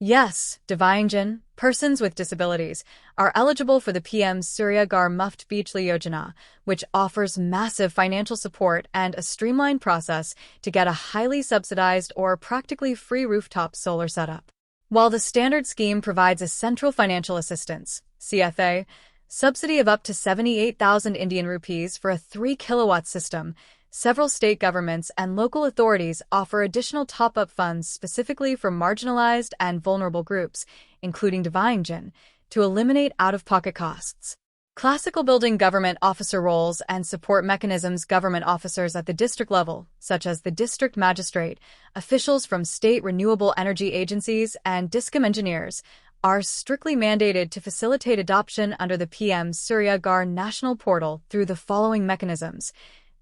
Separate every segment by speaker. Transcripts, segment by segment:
Speaker 1: Yes, Divyangjan, persons with disabilities, are eligible for the PM Surya Ghar Yojana, which offers massive financial support and a streamlined process to get a highly subsidized or practically free rooftop solar setup. While the standard scheme provides a central financial assistance, CFA, subsidy of up to 78,000 Indian rupees for a 3-kilowatt system, several state governments and local authorities offer additional top-up funds specifically for marginalized and vulnerable groups, including Divyangjan, to eliminate out-of-pocket costs. Classical building government officer roles and support mechanisms. Government officers at the district level, such as the district magistrate, officials from state renewable energy agencies, and DISCOM engineers, are strictly mandated to facilitate adoption under the PM Surya Ghar national portal through the following mechanisms: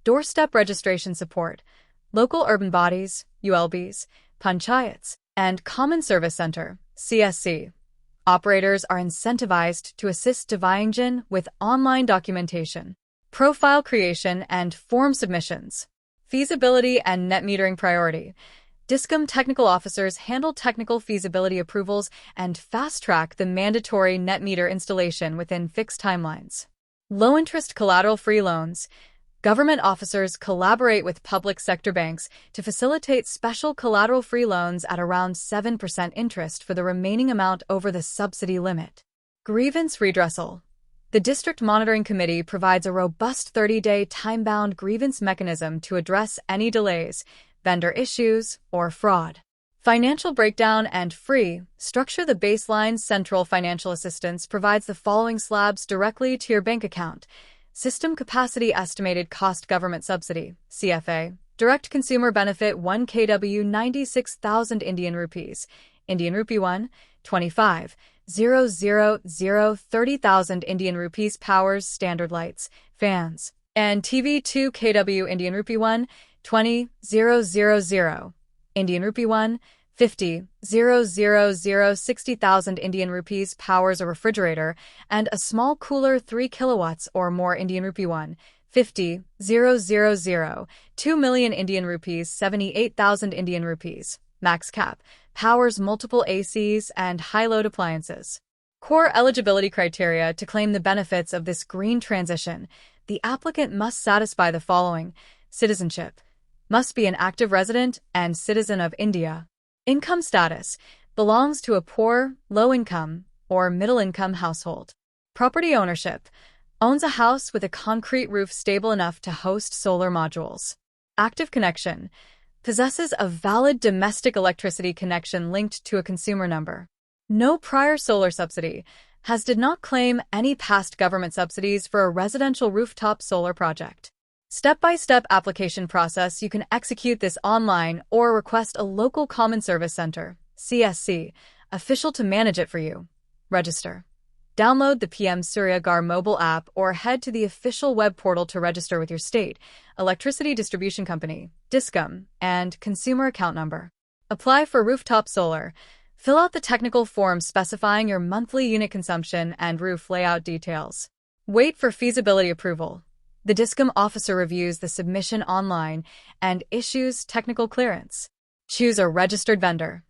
Speaker 1: doorstep registration support, local urban bodies, ULBs, panchayats, and Common Service Center, CSC. Operators are incentivized to assist Divyangjan with online documentation, profile creation, and form submissions. Feasibility and net metering priority. DISCOM technical officers handle technical feasibility approvals and fast-track the mandatory net meter installation within fixed timelines. Low-interest collateral-free loans. Government officers collaborate with public sector banks to facilitate special collateral-free loans at around 7% interest for the remaining amount over the subsidy limit. Grievance redressal. The District Monitoring Committee provides a robust 30-day time-bound grievance mechanism to address any delays, vendor issues, or fraud. Financial breakdown and free structure. The baseline central financial assistance provides the following slabs directly to your bank account: System Capacity Estimated Cost Government Subsidy, CFA. Direct Consumer Benefit 1 kW 96,000 Indian rupees. Indian rupee 1, 25,000 30,000 Indian rupees. Powers Standard Lights, Fans, and TV 2 kW Indian rupee 1, 20,000 Indian rupee 1, 50,000 60,000 Indian rupees. Powers a refrigerator and a small cooler 3 kilowatts or more. Indian rupee 1, 50,000 2 million Indian rupees 78,000 Indian rupees. Max cap. Powers multiple ACs and high-load appliances. Core eligibility criteria. To claim the benefits of this green transition, the applicant must satisfy the following: citizenship. Must be an active resident and citizen of India. Income status. Belongs to a poor, low-income, or middle-income household. Property ownership. Owns a house with a concrete roof stable enough to host solar modules. Active connection. Possesses a valid domestic electricity connection linked to a consumer number. No prior solar subsidy. Did not claim any past government subsidies for a residential rooftop solar project. Step-by-step application process. You can execute this online or request a local Common Service Center, CSC, official to manage it for you. Register. Download the PM Surya Ghar mobile app or head to the official web portal to register with your state, electricity distribution company, DISCOM, and consumer account number. Apply for rooftop solar. Fill out the technical form specifying your monthly unit consumption and roof layout details. Wait for feasibility approval. The DISCOM officer reviews the submission online and issues technical clearance. Choose a registered vendor.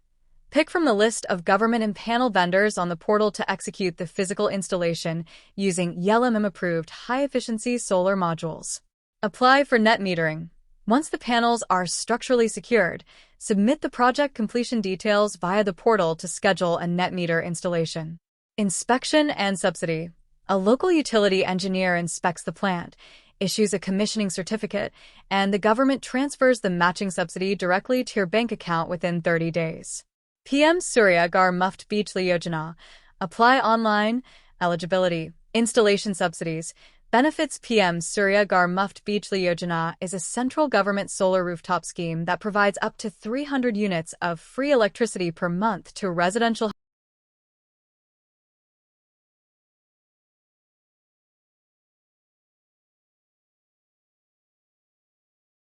Speaker 1: Pick from the list of government and panel vendors on the portal to execute the physical installation using YLMM-approved high-efficiency solar modules. Apply for net metering. Once the panels are structurally secured, submit the project completion details via the portal to schedule a net meter installation. Inspection and subsidy. A local utility engineer inspects the plant, issues a commissioning certificate, and the government transfers the matching subsidy directly to your bank account within 30 days. PM Surya Ghar Yojana. Apply online. Eligibility. Installation subsidies. Benefits. PM Surya Ghar Yojana is a central government solar rooftop scheme that provides up to 300 units of free electricity per month to residential